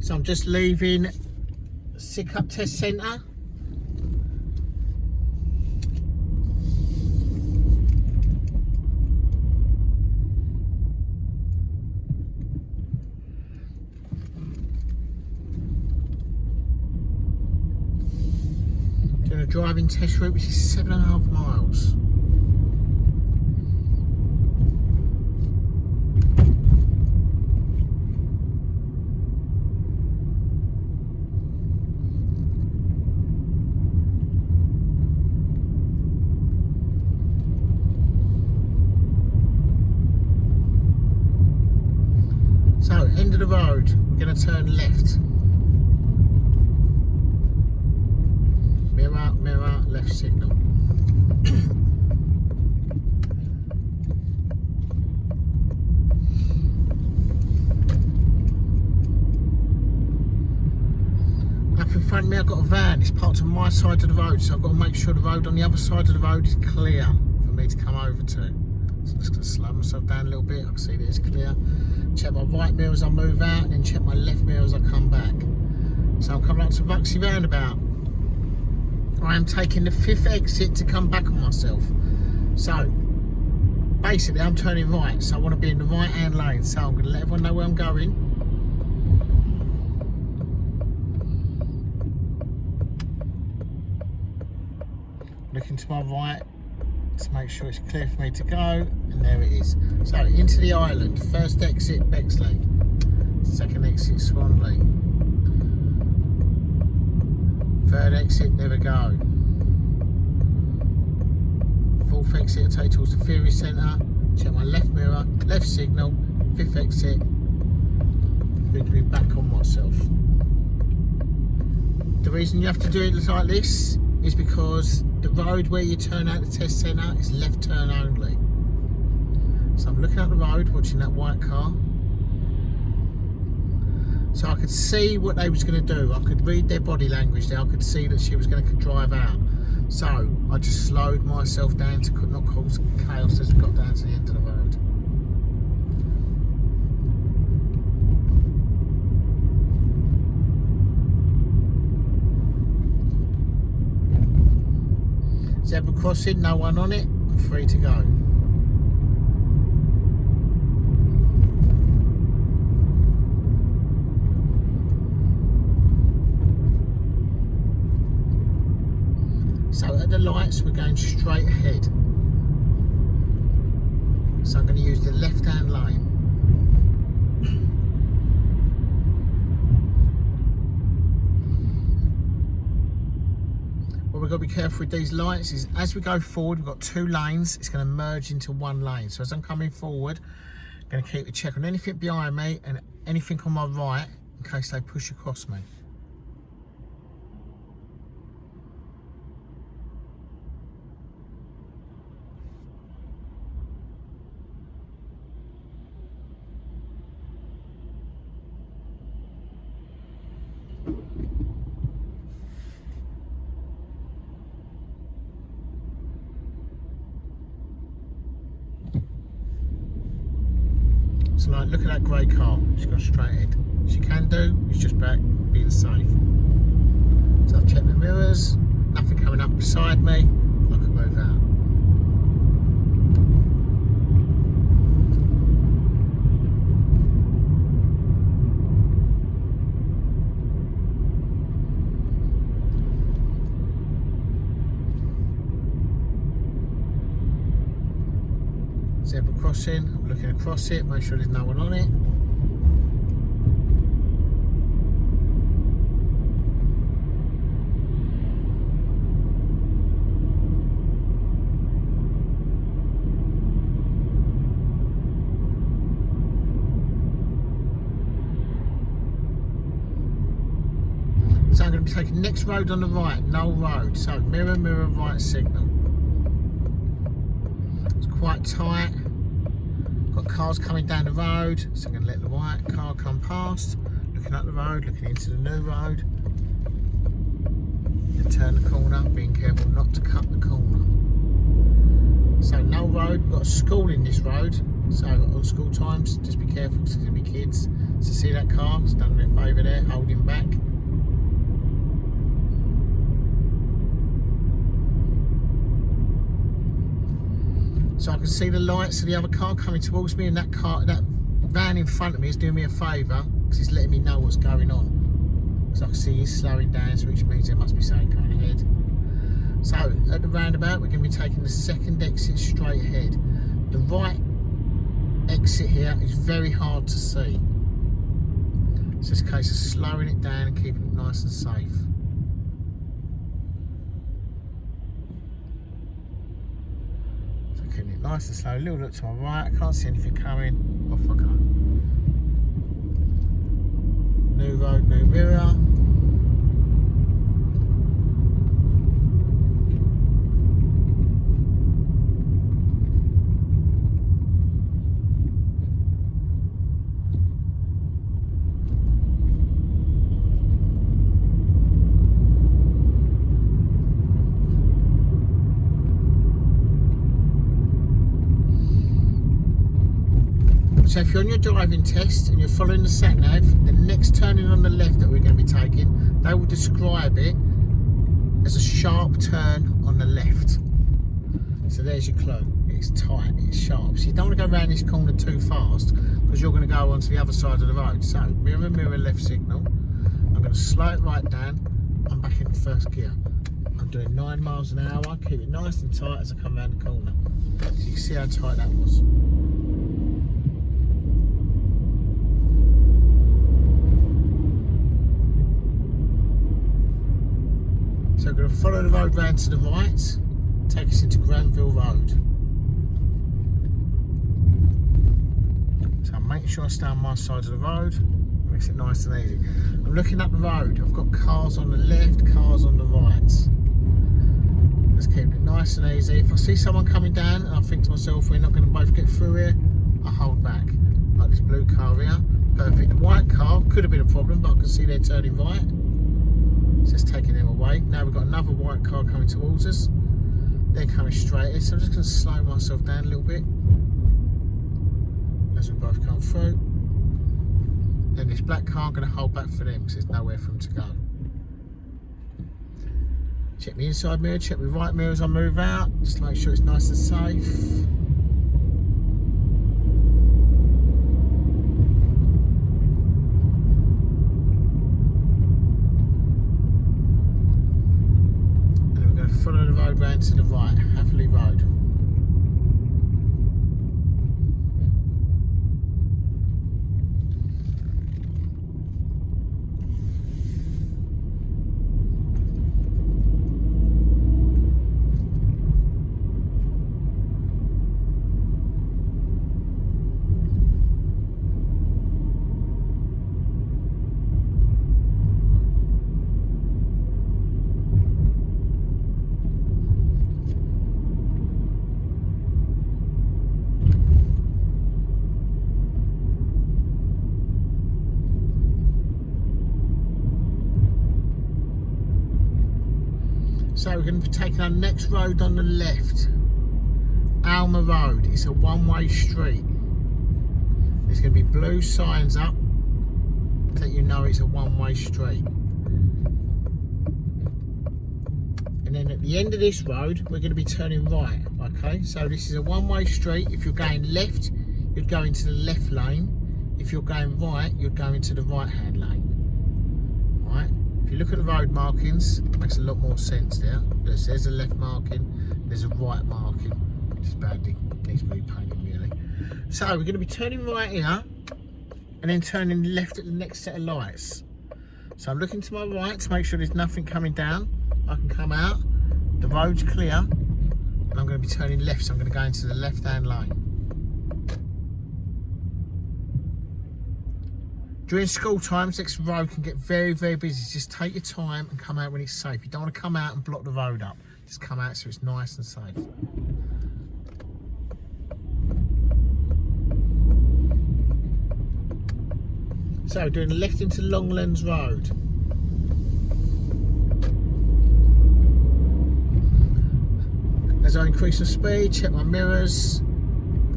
So I'm just leaving Sidcup Test Centre. Doing a driving test route which is 7.5 miles. So, end of the road, we're going to turn left. Mirror, mirror, left signal. Up in front of me I've got a van, it's parked on my side of the road, so I've got to make sure the road on the other side of the road is clear for me to come over to. So I'm just going to slow myself down a little bit, I can see that it's clear. Check my right mirror as I move out and then check my left mirror as I come back. So I'm coming up to Boxy Roundabout. I am taking the 5th exit to come back on myself. So basically I'm turning right, so I want to be in the right hand lane, so I'm going to let everyone know where I'm going. Looking to my right to make sure it's clear for me to go, and there it is. So into the island, first exit Bexley, second exit Swanley, third exit Never Go, fourth exit I take towards the Ferry Centre, check my left mirror, left signal, 5th exit, brings me back on myself. The reason you have to do it like this is because the road where you turn out the test centre is left turn only. So I'm looking at the road, watching that white car. So I could see what they was going to do. I could read their body language there. I could see that she was going to drive out. So I just slowed myself down to not cause chaos as we got down to the end of the road. Zebra crossing, no one on it, I'm free to go. So at the lights we're going straight ahead. So I'm going to use the left hand lane. What we've got to be careful with these lights is as we go forward, we've got 2 lanes, it's going to merge into 1 lane. So as I'm coming forward, I'm going to keep a check on anything behind me and anything on my right in case they push across me. So like, look at that grey car, she's got straight ahead. She can do, it's just back, being safe. So I've checked the mirrors, nothing coming up beside me, I can move out. Zebra crossing, I'm looking across it, make sure there's no one on it. So I'm going to be taking the next road on the right, no road. So mirror, mirror, right signal. It's quite tight. Got cars coming down the road, so I'm going to let the white car come past. Looking up the road, looking into the new road. And turn the corner, being careful not to cut the corner. So no road, we've got a school in this road. So on school times, just be careful because there's going to be kids. So see that car, it's done me a favour there, holding back. So I can see the lights of the other car coming towards me, and that van in front of me is doing me a favour because it's letting me know what's going on. So I can see he's slowing down, which means there must be something going ahead. So at the roundabout, we're going to be taking the second exit straight ahead. The right exit here is very hard to see. So it's a case of slowing it down and keeping it nice and safe. So keeping it nice and slow. A little look to my right, I can't see anything coming. Off I go. New road, new mirror. So if you're on your driving test and you're following the sat nav, the next turning on the left that we're going to be taking, they will describe it as a sharp turn on the left. So there's your clue. It's tight, it's sharp. So you don't want to go around this corner too fast because you're going to go onto the other side of the road. So mirror, mirror, left signal. I'm going to slow it right down. I'm back in first gear. I'm doing 9 miles an hour. Keep it nice and tight as I come around the corner. So you can see how tight that was. So we're going to follow the road round to the right, take us into Granville Road. So I'm making sure I stay on my side of the road, makes it nice and easy. I'm looking up the road, I've got cars on the left, cars on the right. Let's keep it nice and easy. If I see someone coming down and I think to myself, we're not going to both get through here, I hold back. Like this blue car here, perfect. The white car could have been a problem, but I can see they're turning right. So it's taking them away. Now we've got another white car coming towards us. They're coming straight in, so I'm just going to slow myself down a little bit as we both come through. Then this black car, I'm going to hold back for them because there's nowhere for them to go. Check the inside mirror, check my right mirror as I move out, just to make sure it's nice and safe. Follow the road round to the right, Haverley Road. So we're going to be taking our next road on the left, Alma Road. It's a one-way street. There's going to be blue signs up that you know it's a one-way street. And then at the end of this road, we're going to be turning right, okay? So this is a one-way street. If you're going left, you'd go into the left lane. If you're going right, you'd go into the right-hand lane, right? If you look at the road markings, it makes a lot more sense there. There's a left marking, there's a right marking, which is badly, needs to be painted really. So we're going to be turning right here, and then turning left at the next set of lights. So I'm looking to my right to make sure there's nothing coming down. I can come out, the road's clear, and I'm going to be turning left, so I'm going to go into the left-hand lane. During school times, this road can get very, very busy. Just take your time and come out when it's safe. You don't want to come out and block the road up. Just come out so it's nice and safe. So, doing left into Longlands Road. As I increase the speed, check my mirrors.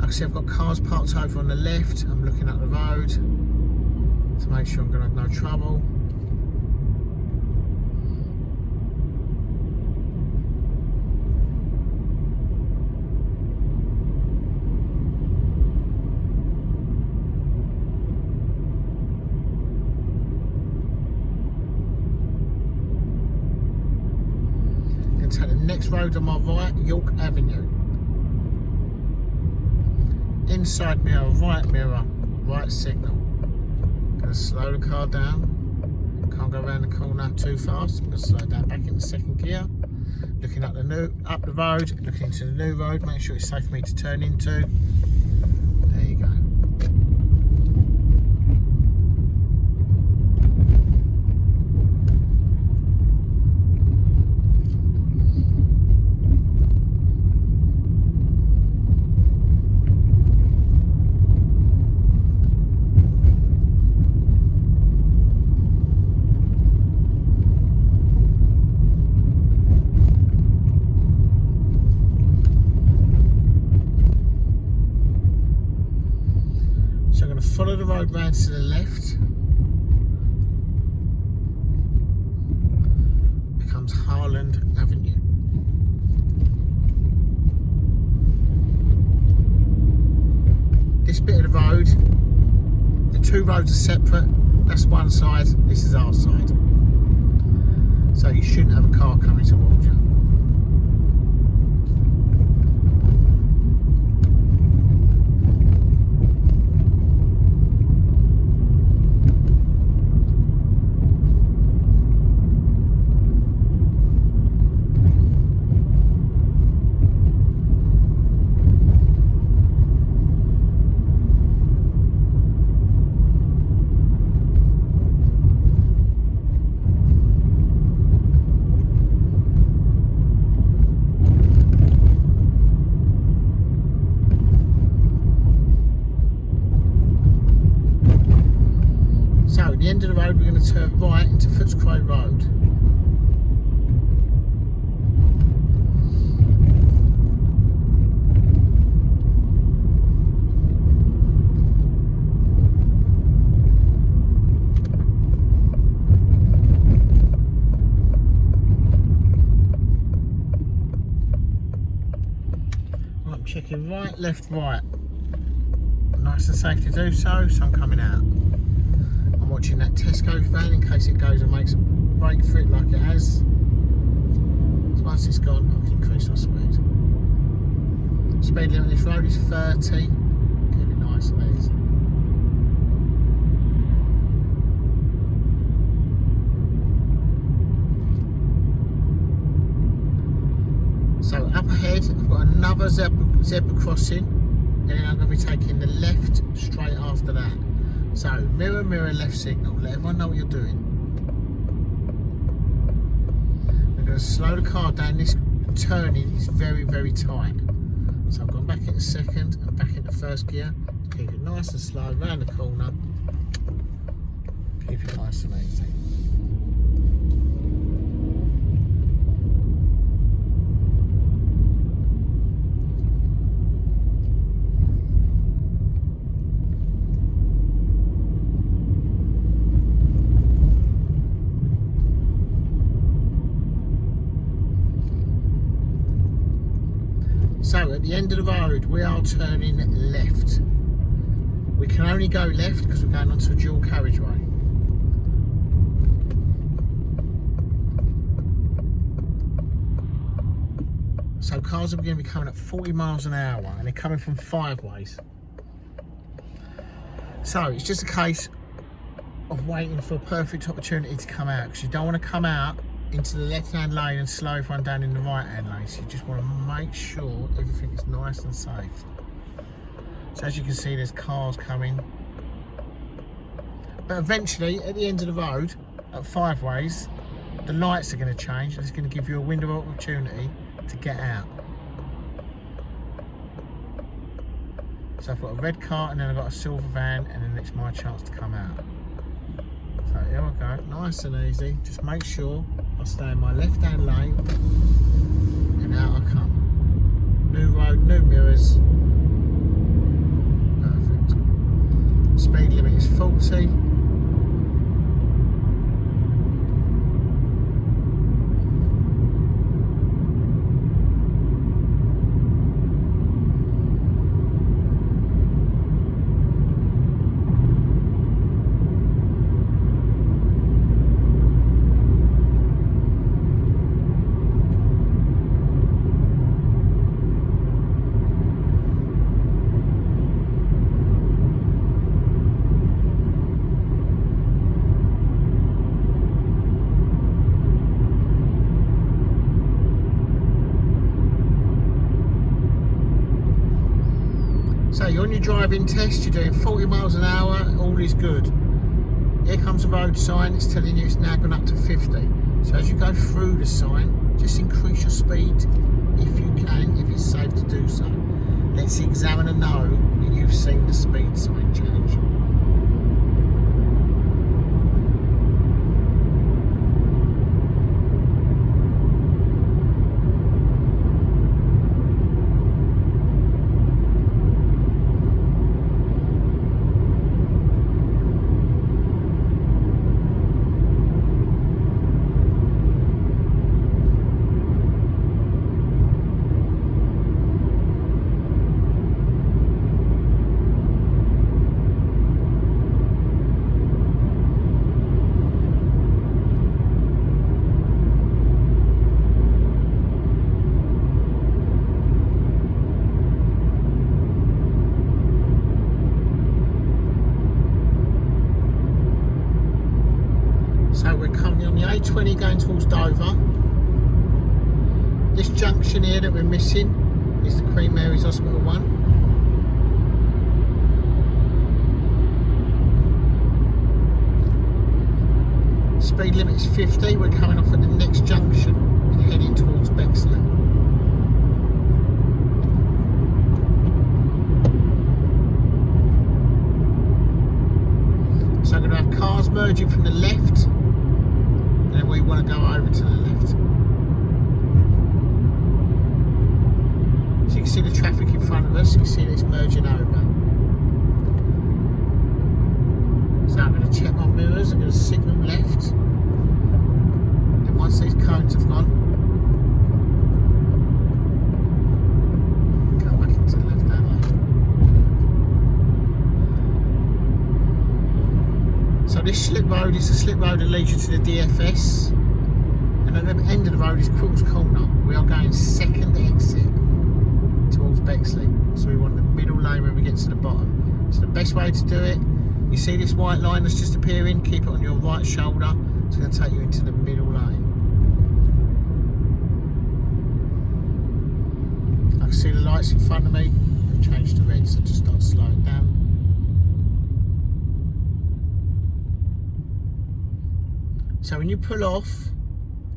I I see, I've got cars parked over on the left. I'm looking up the road to make sure I'm going to have no trouble. Take the next road on my right, York Avenue. Inside mirror, right signal. Gonna slow the car down. Can't go around the corner too fast. Gonna slow down back into second gear. Looking up the road, looking into the new road. Make sure it's safe for me to turn into. There you go. Follow the road round to the left. Becomes Harland Avenue. This bit of the road, the two roads are separate. That's one side, this is our side. So you shouldn't have a car coming towards you. So at the end of the road, we're going to turn right into Footscray Road. I'm checking right, left, right. Nice and safe to do so, so I'm coming out. I'm watching that Tesco van in case it goes and makes a break for it like it has. So once it's gone, I can increase my speed. Speed limit on this road is 30. Keep it nice and easy. So up ahead, I've got another zebra crossing, and then I'm going to be taking the left straight after that. So mirror, left signal. Let everyone know what you're doing. We're going to slow the car down. This turning is very, very tight. So I've gone back into second and back into first gear. Keep it nice and slow round the corner. Keep it nice and easy. So at the end of the road, we are turning left. We can only go left because we're going onto a dual carriageway. So cars are going to be coming at 40 miles an hour and they're coming from 5 ways. So it's just a case of waiting for a perfect opportunity to come out, because you don't want to come out into the left-hand lane and slow everyone down in the right-hand lane. So you just want to make sure everything is nice and safe. So as you can see, there's cars coming. But eventually, at the end of the road, at 5 ways, the lights are going to change and it's going to give you a window of opportunity to get out. So I've got a red car and then I've got a silver van, and then it's my chance to come out. So here I go, nice and easy. Just make sure I stay in my left-hand lane, and out I come. New road, new mirrors. speed limit is 40. So you're on your driving test, you're doing 40 miles an hour, all is good. Here comes a road sign, it's telling you it's now gone up to 50. So as you go through the sign, just increase your speed if you can, if it's safe to do so. Let's the examiner know that you've seen the speed sign change. So we're currently on the A20 going towards Dover. This junction here that we're missing is the Queen Mary's Hospital one. Speed limit is 50. We're coming off at the next junction and heading towards Bexley. So I'm going to have cars merging from the left. And we want to go over to the left. So you can see the traffic in front of us, you can see that it's merging over. So I'm going to check my mirrors, I'm going to signal left. Then once these cones have gone, go back into the left hand lane. So this slip road is a slip road that leads you to the DFS, and at the end of the road is Quills Corner. We are going second exit towards Bexley, so we want the middle lane when we get to the bottom. So the best way to do it, you see this white line that's just appearing, keep it on your right shoulder, it's going to take you into the middle lane. I can see the lights in front of me, they've changed to red, so just start slowing down. So when you pull off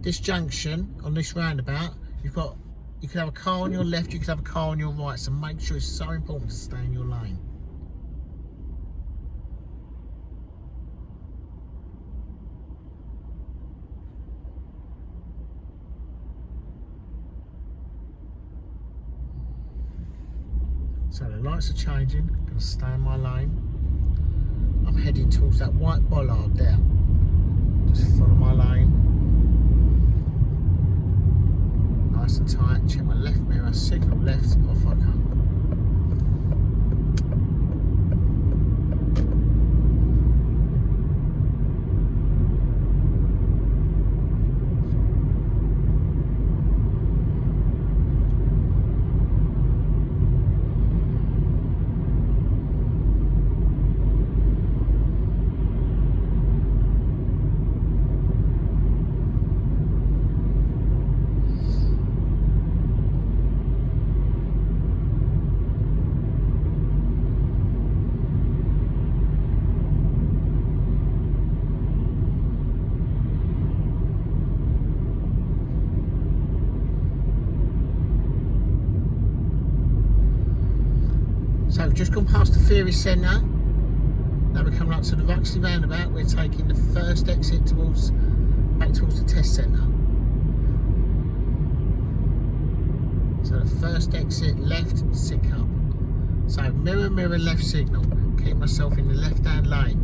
this junction on this roundabout, you could have a car on your left, you could have a car on your right, so make sure it's so important to stay in your lane. So the lights are changing, I'm going to stay in my lane. I'm heading towards that white bollard there. Just follow my lane. Nice and tight, check my left mirror, signal left, off I come. So we've just gone past the Theory Centre. Now we're coming up to the Roxy Roundabout. We're taking the first exit back towards the test centre. So the first exit left, Sidcup. So mirror, mirror, left signal. Keep myself in the left-hand lane.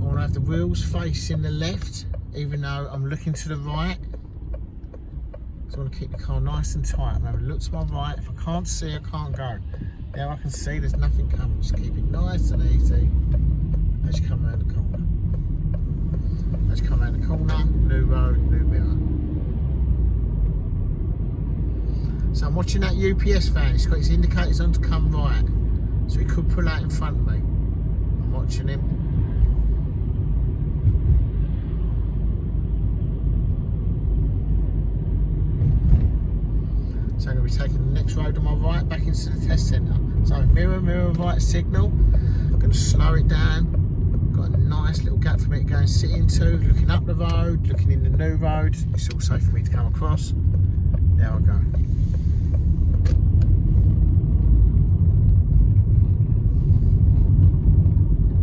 I want to have the wheels facing the left, even though I'm looking to the right. So I want to keep the car nice and tight. I'm having a look to my right. If I can't see, I can't go. Now I can see there's nothing coming. Just keep it nice and easy as you come around the corner. As you come around the corner, new road, new mirror. So I'm watching that UPS van. It's got his indicators on to come right. So he could pull out in front of me. I'm watching him. So I'm going to be taking the next road on my right back into the test centre. So mirror, mirror, right signal. I'm going to slow it down. Got a nice little gap for me to go and sit into. Looking up the road, looking in the new road. It's all safe for me to come across. There I go.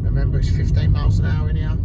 Remember, it's 15 miles an hour in here.